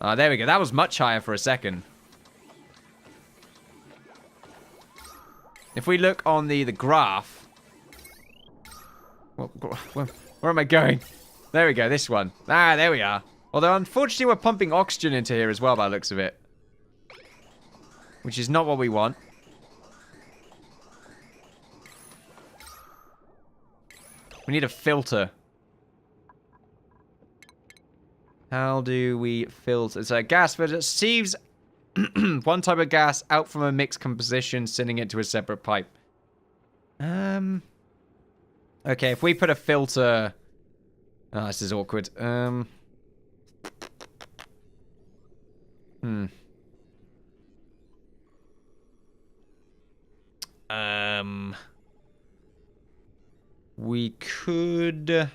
Ah, there we go. That was much higher for a second. If we look on the graph... Where am I going? There we go, this one. Ah, there we are. Although, unfortunately, we're pumping oxygen into here as well by the looks of it. Which is not what we want. We need a filter. How do we filter? It's a gas filter. It sieves one type of gas out from a mixed composition, sending it to a separate pipe. Okay, if we put a filter... Oh, this is awkward. We could...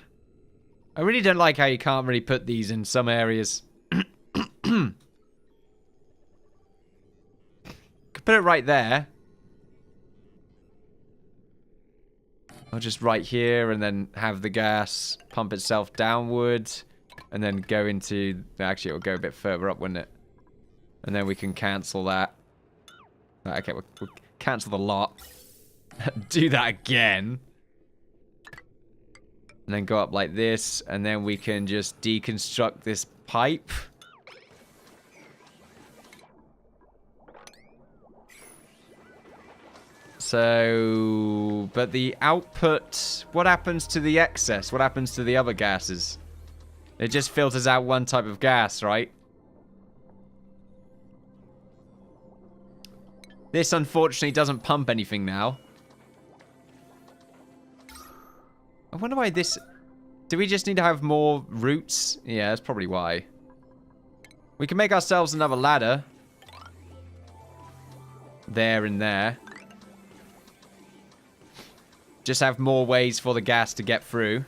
I really don't like how you can't really put these in some areas. Could put it right there. Or just right here and then have the gas pump itself downwards. And then go into... Actually, it'll go a bit further up, wouldn't it? And then we can cancel that. Okay, we'll cancel the lot. Do that again. And then go up like this. And then we can just deconstruct this pipe. So... But the output... What happens to the excess? What happens to the other gases? It just filters out one type of gas, right? This, unfortunately, doesn't pump anything now. I wonder why this... Do we just need to have more roots? Yeah, that's probably why. We can make ourselves another ladder. There and there. Just have more ways for the gas to get through.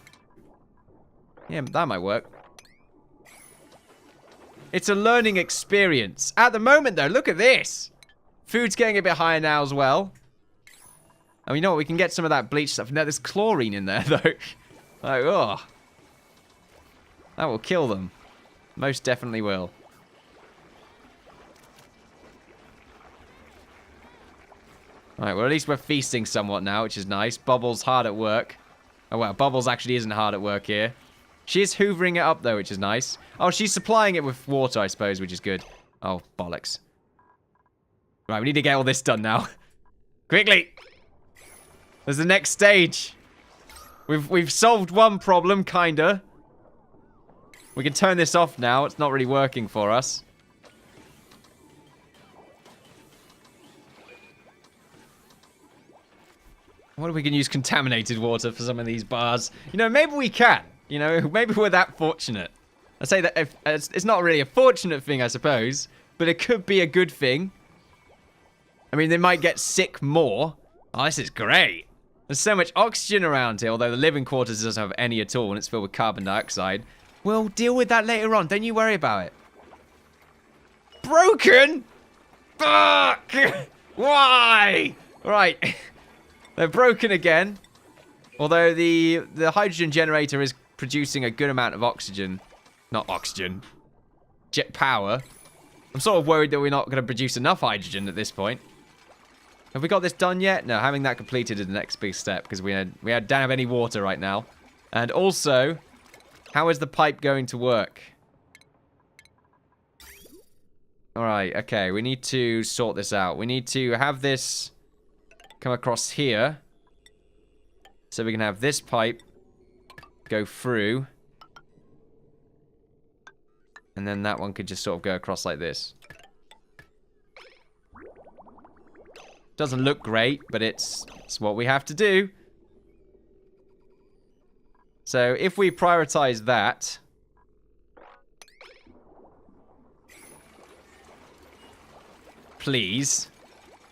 Yeah, that might work. It's a learning experience. At the moment, though, look at this. Food's getting a bit higher now as well. And you know what? We can get some of that bleach stuff. No, there's chlorine in there, though. Like, oh. That will kill them. Most definitely will. Alright, well, at least we're feasting somewhat now, which is nice. Bubbles hard at work. Oh, well, Bubbles actually isn't hard at work here. She is hoovering it up, though, which is nice. Oh, she's supplying it with water, I suppose, which is good. Oh, bollocks. Right, we need to get all this done now. Quickly! There's the next stage. We've solved one problem, kinda. We can turn this off now. It's not really working for us. I wonder if we can use contaminated water for some of these bars. You know, maybe we can. You know, maybe we're that fortunate. I say that if, it's not really a fortunate thing, I suppose. But it could be a good thing. I mean, they might get sick more. Oh, this is great. There's so much oxygen around here, although the living quarters doesn't have any at all, and it's filled with carbon dioxide. We'll deal with that later on. Don't you worry about it. Broken? Fuck! Why? Right. They're broken again. Although the hydrogen generator is producing a good amount of oxygen. Not oxygen. Jet power. I'm sort of worried that we're not going to produce enough hydrogen at this point. Have we got this done yet? No, having that completed is the next big step because we don't have any water right now. And also, how is the pipe going to work? Alright, okay, we need to sort this out. We need to have this come across here. So we can have this pipe go through. And then that one could just sort of go across like this. Doesn't look great, but it's what we have to do. So if we prioritize that... Please.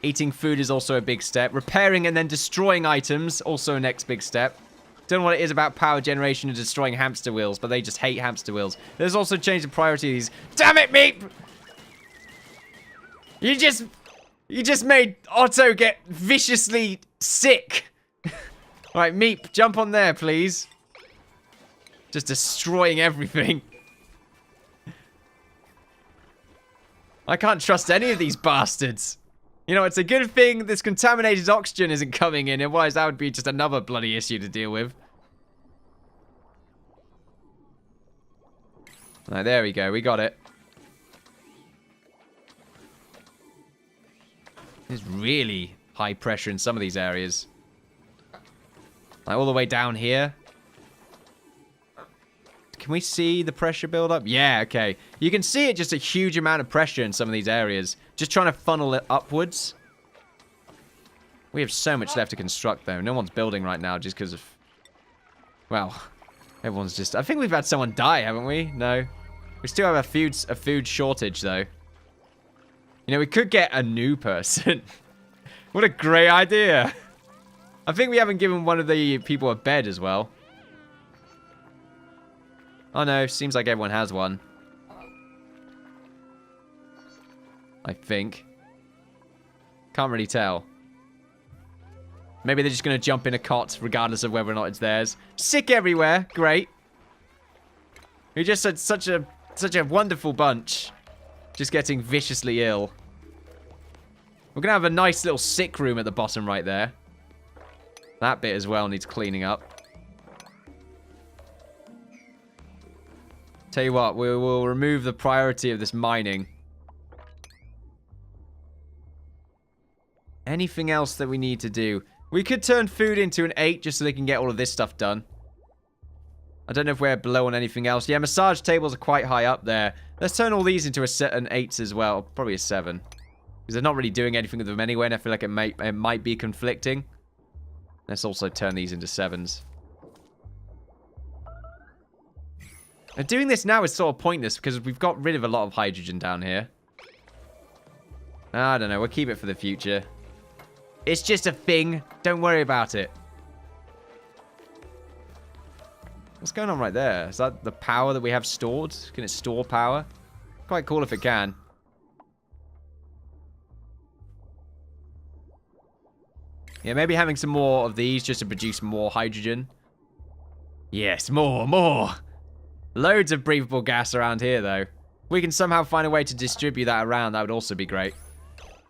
Eating food is also a big step. Repairing and then destroying items, also a next big step. Don't know what it is about power generation and destroying hamster wheels, but they just hate hamster wheels. There's also change of priorities. Damn it, Meep! You just made Otto get viciously sick. Right, Meep, jump on there, please. Just destroying everything. I can't trust any of these bastards. You know, it's a good thing this contaminated oxygen isn't coming in, otherwise that would be just another bloody issue to deal with. Alright, there we go. We got it. There's really high pressure in some of these areas. Like all the way down here. Can we see the pressure build up? Yeah, okay. You can see it, just a huge amount of pressure in some of these areas. Just trying to funnel it upwards. We have so much left to construct, though. No one's building right now just because of... Well, everyone's just... I think we've had someone die, haven't we? No. We still have a food shortage, though. You know, we could get a new person. What a great idea. I think we haven't given one of the people a bed as well. Oh no, seems like everyone has one. I think. Can't really tell. Maybe they're just going to jump in a cot regardless of whether or not it's theirs. Sick everywhere. Great. We just had such a wonderful bunch. Just getting viciously ill. We're going to have a nice little sick room at the bottom right there. That bit as well needs cleaning up. Tell you what, we will remove the priority of this mining. Anything else that we need to do? We could turn food into an 8 just so they can get all of this stuff done. I don't know if we're below on anything else. Yeah, massage tables are quite high up there. Let's turn all these into an 8 as well. Probably a 7. Because they're not really doing anything with them anyway, and I feel like it might be conflicting. Let's also turn these into 7s. And doing this now is sort of pointless because we've got rid of a lot of hydrogen down here. I don't know. We'll keep it for the future. It's just a thing. Don't worry about it. What's going on right there? Is that the power that we have stored? Can it store power? Quite cool if it can. Yeah, maybe having some more of these just to produce more hydrogen. Yes, more. Loads of breathable gas around here, though. We can somehow find a way to distribute that around. That would also be great.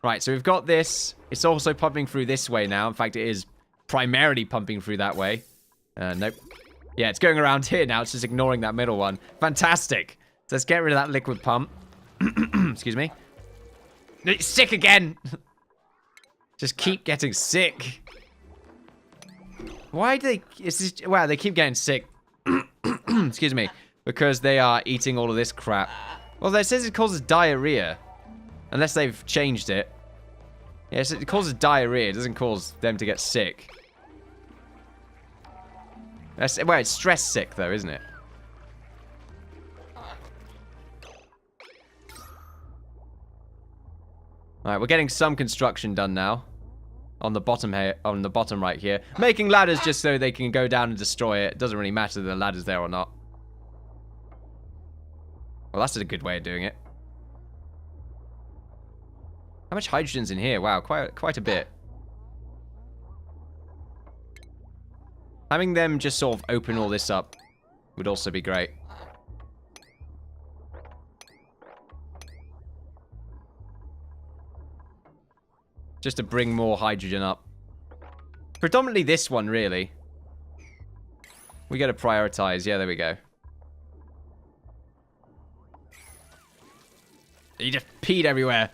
Right, so we've got this. It's also pumping through this way now. In fact, it is primarily pumping through that way. Nope. Yeah, it's going around here now. It's just ignoring that middle one. Fantastic. So let's get rid of that liquid pump. Excuse me. It's sick again. Just keep getting sick. Why do they... Wow, they keep getting sick. Excuse me. Because they are eating all of this crap. Well, it says it causes diarrhea. Unless they've changed it. Yes, it causes diarrhea. It doesn't cause them to get sick. Well, it's stress sick, though, isn't it? Alright, we're getting some construction done now. On the bottom here, on the bottom right here. Making ladders just so they can go down and destroy it. It doesn't really matter if the ladder's there or not. Well, that's a good way of doing it. How much hydrogen's in here? Wow, quite a bit. Having them just sort of open all this up would also be great. Just to bring more hydrogen up. Predominantly this one, really. We gotta prioritize. Yeah, there we go. You just peed everywhere.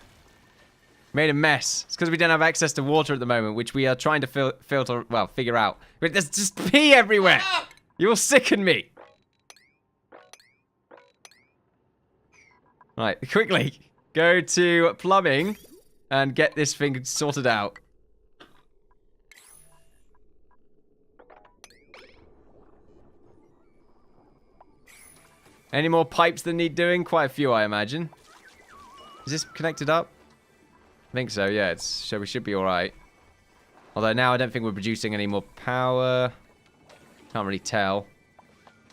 Made a mess. It's because we don't have access to water at the moment, which we are trying to filter, well, figure out. But there's just pee everywhere. You'll sicken me. Right, quickly. Go to plumbing and get this thing sorted out. Any more pipes that need doing? Quite a few, I imagine. Is this connected up? I think so, yeah. So we should be alright. Although now I don't think we're producing any more power. Can't really tell.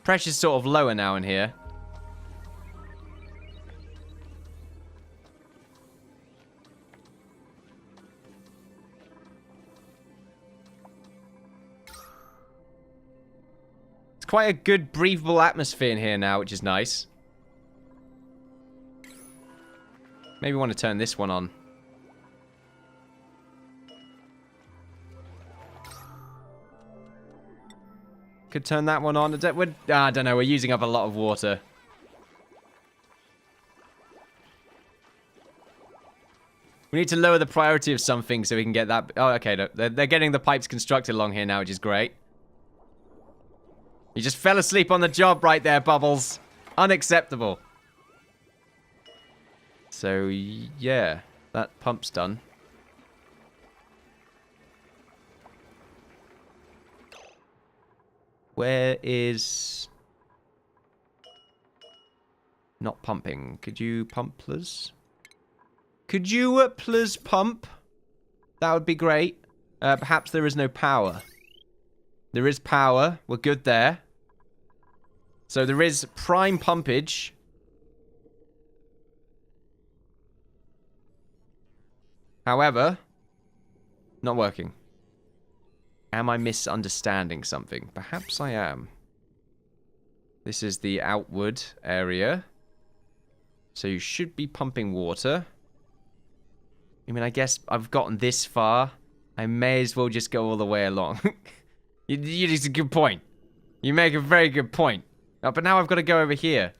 Pressure's sort of lower now in here. It's quite a good breathable atmosphere in here now, which is nice. Maybe want to turn this one on. Could turn that one on. I don't know. We're using up a lot of water. We need to lower the priority of something so we can get that. Oh, okay. They're getting the pipes constructed along here now, which is great. You just fell asleep on the job right there, Bubbles. Unacceptable. So, yeah. That pump's done. Where is... Not pumping. Could you pump, please? Could you, please pump? That would be great. Perhaps there is no power. There is power. We're good there. So there is prime pumpage. However, not working. Am I misunderstanding something? Perhaps I am. This is the outward area. So you should be pumping water. I mean, I guess I've gotten this far. I may as well just go all the way along. It's a good point. You make a very good point. Oh, but now I've got to go over here.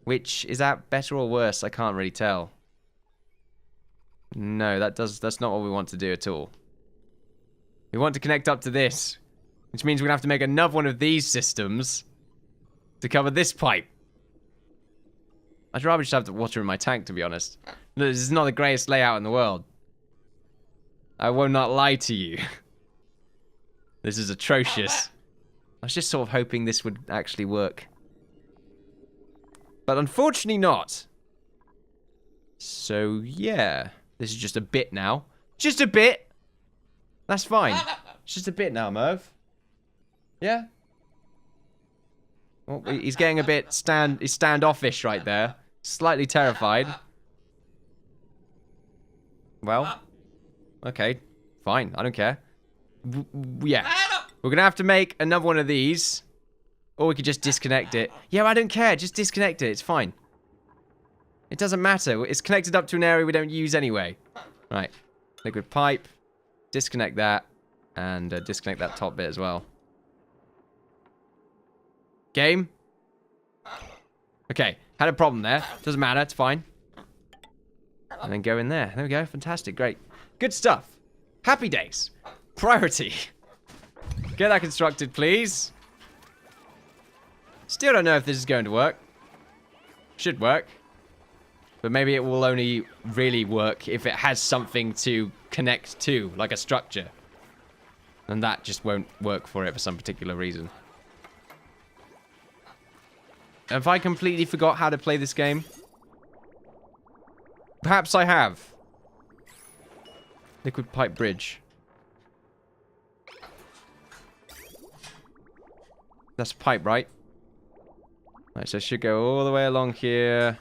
Which, is that better or worse? I can't really tell. No, that's not what we want to do at all. We want to connect up to this. Which means we're going to have to make another one of these systems to cover this pipe. I'd rather just have the water in my tank, to be honest. This is not the greatest layout in the world. I will not lie to you. This is atrocious. I was just sort of hoping this would actually work. But unfortunately not. So, yeah. This is just a bit now. Just a bit! That's fine. It's just a bit now, Merv. Yeah? Well, he's getting a bit he's standoffish right there. Slightly terrified. Well. Okay. Fine. I don't care. Yeah. We're gonna have to make another one of these. Or we could just disconnect it. Yeah, I don't care. Just disconnect it. It's fine. It doesn't matter. It's connected up to an area we don't use anyway. Right. Liquid pipe. Disconnect that. And disconnect that top bit as well. Game. Okay. Had a problem there. Doesn't matter. It's fine. And then go in there. There we go. Fantastic. Great. Good stuff. Happy days. Priority. Get that constructed, please. Still don't know if this is going to work. Should work. But maybe it will only really work if it has something to connect to, like a structure. And that just won't work for it for some particular reason. Have I completely forgot how to play this game? Perhaps I have. Liquid pipe bridge. That's a pipe, right? Right, so it should go all the way along here.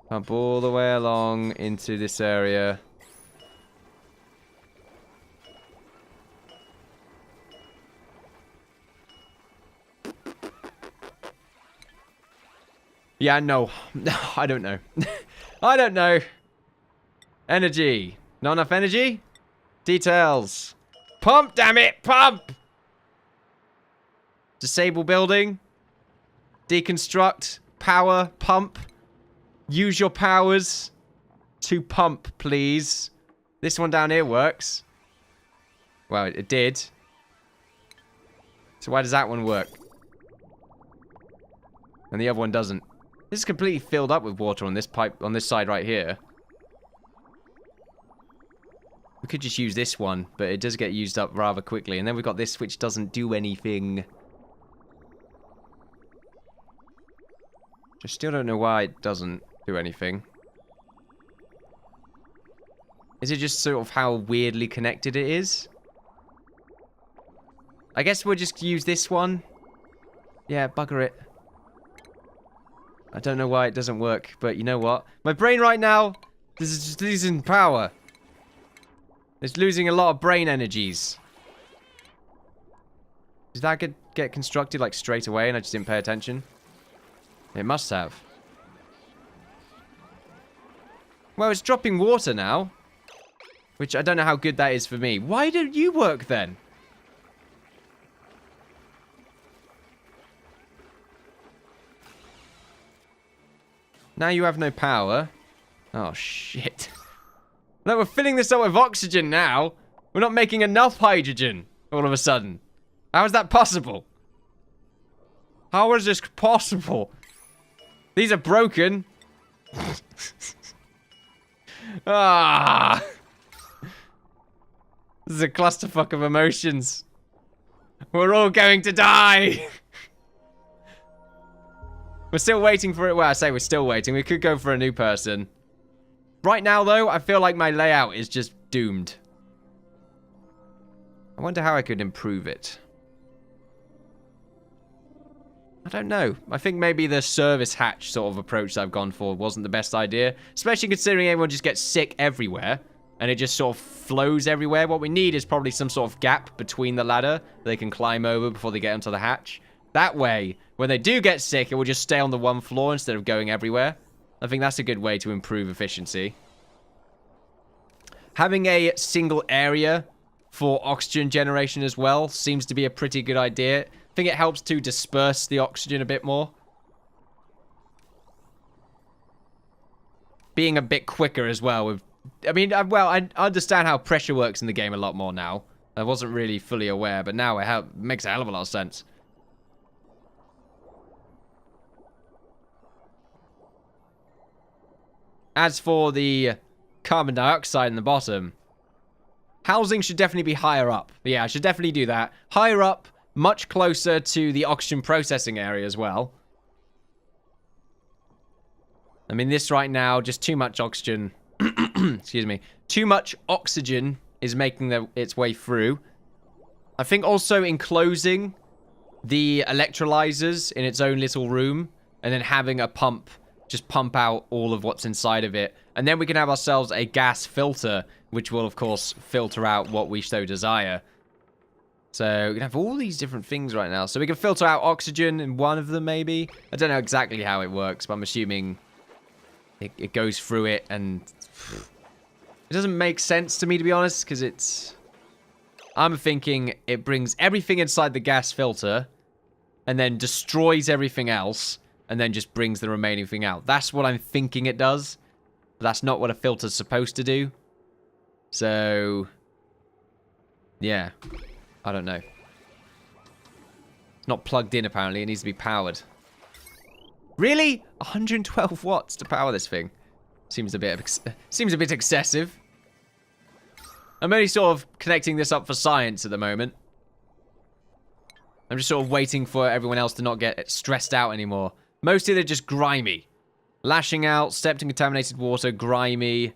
Pump all the way along into this area. Yeah, no. I don't know. I don't know. Energy. Not enough energy? Details. Pump, damn it! Pump! Disable building. Deconstruct. Power. Pump. Use your powers to pump, please. This one down here works. Well, it did. So why does that one work? And the other one doesn't. This is completely filled up with water on this pipe, on this side right here. We could just use this one, but it does get used up rather quickly. And then we've got this, which doesn't do anything. I still don't know why it doesn't do anything. Is it just sort of how weirdly connected it is? I guess we'll just use this one. Yeah, bugger it. I don't know why it doesn't work, but you know what? My brain right now is just losing power. It's losing a lot of brain energies. Did that get constructed like straight away and I just didn't pay attention? It must have. Well, it's dropping water now. Which I don't know how good that is for me. Why don't you work then? Now you have no power. Oh, shit. No, we're filling this up with oxygen now. We're not making enough hydrogen all of a sudden. How is that possible? How is this possible? These are broken. Ah. This is a clusterfuck of emotions. We're all going to die. We're still waiting for it. Well, I say we're still waiting. We could go for a new person. Right now, though, I feel like my layout is just doomed. I wonder how I could improve it. I don't know. I think maybe the service hatch sort of approach that I've gone for wasn't the best idea. Especially considering everyone just gets sick everywhere. And it just sort of flows everywhere. What we need is probably some sort of gap between the ladder they can climb over before they get onto the hatch. That way, when they do get sick, it will just stay on the one floor instead of going everywhere. I think that's a good way to improve efficiency. Having a single area for oxygen generation as well seems to be a pretty good idea. I think it helps to disperse the oxygen a bit more. Being a bit quicker as well. I understand how pressure works in the game a lot more now. I wasn't really fully aware, but now it makes a hell of a lot of sense. As for the carbon dioxide in the bottom, housing should definitely be higher up. Yeah, I should definitely do that. Higher up, much closer to the oxygen processing area as well. I mean, this right now, just too much oxygen. Excuse me. Too much oxygen is making its way through. I think also enclosing the electrolyzers in its own little room and then having a pump just pump out all of what's inside of it. And then we can have ourselves a gas filter, which will, of course, filter out what we so desire. So we can have all these different things right now. So we can filter out oxygen in one of them, maybe. I don't know exactly how it works, but I'm assuming it goes through it. And it doesn't make sense to me, to be honest, because I'm thinking it brings everything inside the gas filter and then destroys everything else. And then just brings the remaining thing out. That's what I'm thinking it does. But that's not what a filter's supposed to do. So, yeah. I don't know. It's not plugged in, apparently. It needs to be powered. Really? 112 watts to power this thing. Seems a bit excessive. I'm only sort of connecting this up for science at the moment. I'm just sort of waiting for everyone else to not get stressed out anymore. Mostly they're just grimy. Lashing out, stepped in contaminated water, grimy.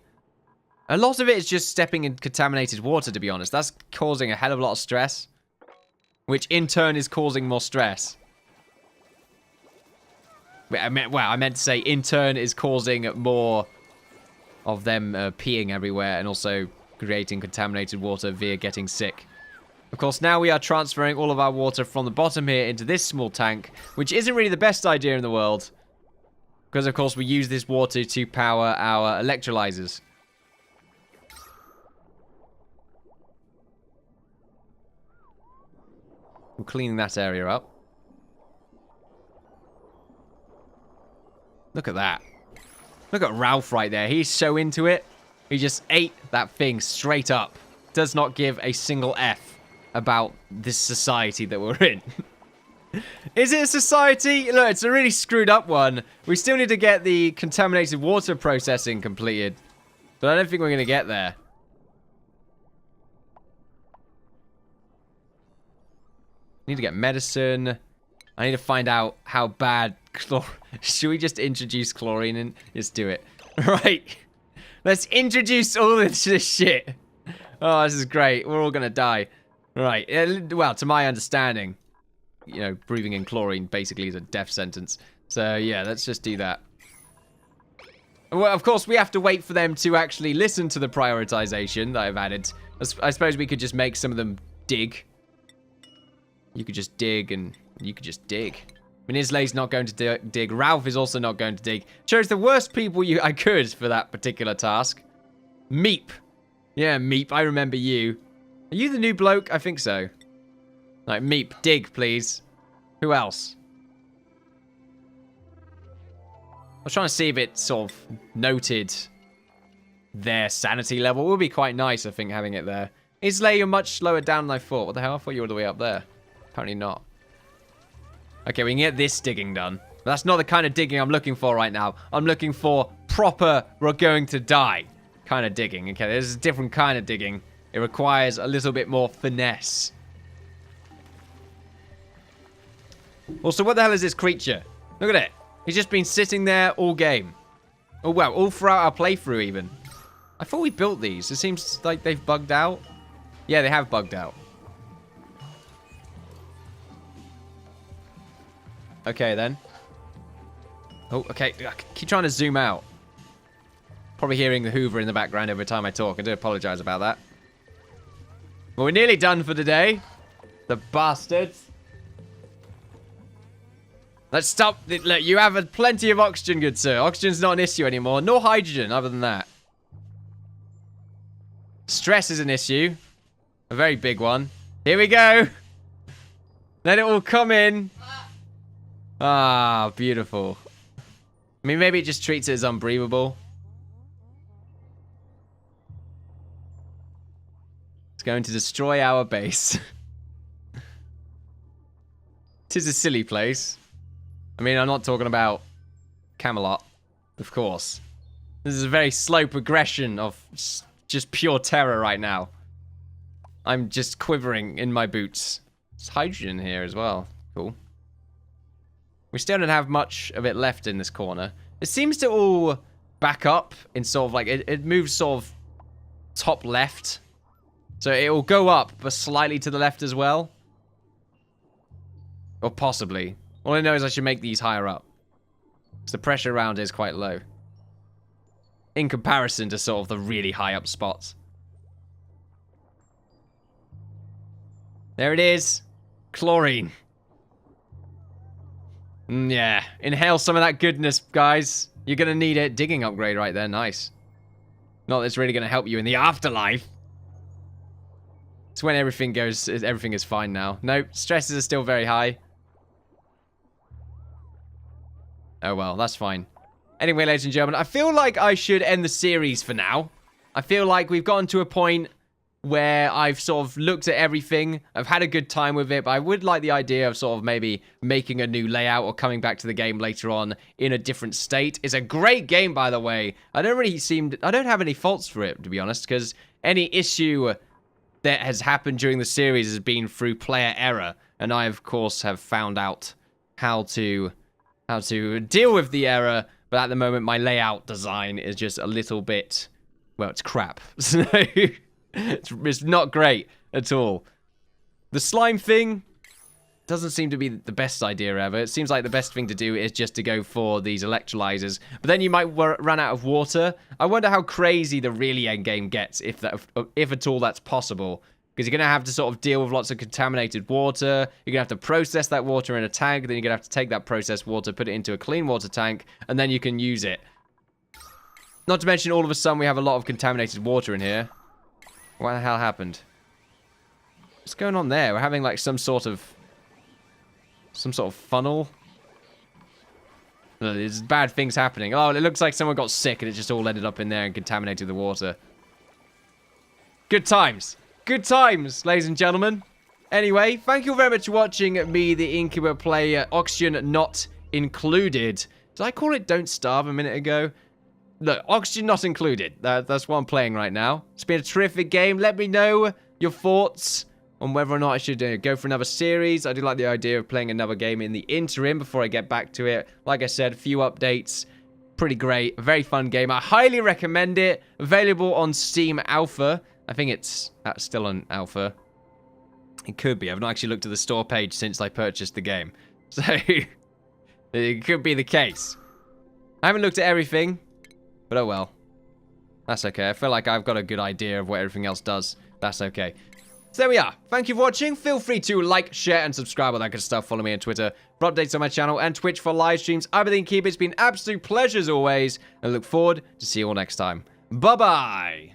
A lot of it is just stepping in contaminated water, to be honest. That's causing a hell of a lot of stress. Which in turn is causing more stress. Wait, I meant to say in turn is causing more of them peeing everywhere and also creating contaminated water via getting sick. Of course, now we are transferring all of our water from the bottom here into this small tank, which isn't really the best idea in the world. Because, of course, we use this water to power our electrolyzers. We're cleaning that area up. Look at that. Look at Ralph right there. He's so into it. He just ate that thing straight up. Does not give a single F about this society that we're in. Is it a society? Look, it's a really screwed up one. We still need to get the contaminated water processing completed. But I don't think we're going to get there. Need to get medicine. I need to find out how bad should we just introduce chlorine in? Just do it. Right. Let's introduce all this shit. Oh, this is great. We're all going to die. Right. Well, to my understanding, you know, breathing in chlorine basically is a death sentence. So, yeah, let's just do that. Well, of course, we have to wait for them to actually listen to the prioritization that I've added. I suppose we could just make some of them dig. You could just dig and you could just dig. mean, Isley's not going to dig. Ralph is also not going to dig. Chose the worst people I could for that particular task. Meep. Yeah, Meep, I remember you. Are you the new bloke? I think so. Like, Meep, dig, please. Who else? I was trying to see if it sort of noted their sanity level. It would be quite nice, I think, having it there. Islay, you're much slower down than I thought. What the hell? I thought you were all the way up there. Apparently not. Okay, we can get this digging done. But that's not the kind of digging I'm looking for right now. I'm looking for proper, we're going to die kind of digging. Okay, there's a different kind of digging. It requires a little bit more finesse. Also, what the hell is this creature? Look at it. He's just been sitting there all game. Oh, wow. All throughout our playthrough, even. I thought we built these. It seems like they've bugged out. Yeah, they have bugged out. Okay, then. Oh, okay. I keep trying to zoom out. Probably hearing the Hoover in the background every time I talk. I do apologize about that. Well, we're nearly done for the day. The bastards. Let's stop. Look, you have plenty of oxygen, good sir. Oxygen's not an issue anymore. Nor hydrogen, other than that. Stress is an issue. A very big one. Here we go. Let it all come in. Ah, beautiful. I mean, maybe it just treats it as unbreathable. It's going to destroy our base. It is a silly place. I mean, I'm not talking about Camelot, of course. This is a very slow progression of just pure terror right now. I'm just quivering in my boots. There's hydrogen here as well. Cool. We still don't have much of it left in this corner. It seems to all back up in sort of like... It moves sort of top left. So it will go up, but slightly to the left as well. Or possibly. All I know is I should make these higher up. Because the pressure around is quite low. In comparison to sort of the really high up spots. There it is. Chlorine. Yeah. Inhale some of that goodness, guys. You're going to need it. Digging upgrade right there. Nice. Not that it's really going to help you in the afterlife. It's when everything is fine now. Nope. Stresses are still very high. Oh, well, that's fine. Anyway, ladies and gentlemen, I feel like I should end the series for now. I feel like we've gotten to a point where I've sort of looked at everything. I've had a good time with it, but I would like the idea of sort of maybe making a new layout or coming back to the game later on in a different state. It's a great game, by the way. I don't have any faults for it, to be honest, because any issue that has happened during the series has been through player error, and I, of course, have found out how to deal with the error, but at the moment my layout design is just a little bit, well, it's crap. So it's not great at all. The slime thing doesn't seem to be the best idea ever. It seems like the best thing to do is just to go for these electrolyzers, but then you might run out of water. I wonder how crazy the really end game gets, if at all that's possible. Because you're going to have to sort of deal with lots of contaminated water. You're going to have to process that water in a tank. Then you're going to have to take that processed water, put it into a clean water tank, and then you can use it. Not to mention, all of a sudden, we have a lot of contaminated water in here. What the hell happened? What's going on there? We're having, like, some sort of funnel. There's bad things happening. Oh, it looks like someone got sick, and it just all ended up in there and contaminated the water. Good times. Good times, ladies and gentlemen. Anyway, thank you very much for watching me, the Innkeeper, play Oxygen Not Included. Did I call it Don't Starve a minute ago? Look, Oxygen Not Included. That's what I'm playing right now. It's been a terrific game. Let me know your thoughts on whether or not I should go for another series. I do like the idea of playing another game in the interim before I get back to it. Like I said, a few updates. Pretty great. A very fun game. I highly recommend it. Available on Steam Alpha. I think it's still on alpha. It could be. I've not actually looked at the store page since I purchased the game. So, it could be the case. I haven't looked at everything, but oh well. That's okay. I feel like I've got a good idea of what everything else does. That's okay. So there we are. Thank you for watching. Feel free to like, share, and subscribe, all that good stuff. Follow me on Twitter for updates on my channel and Twitch for live streams. I've been the Innkeeper. It's been an absolute pleasure as always. And I look forward to see you all next time. Bye-bye.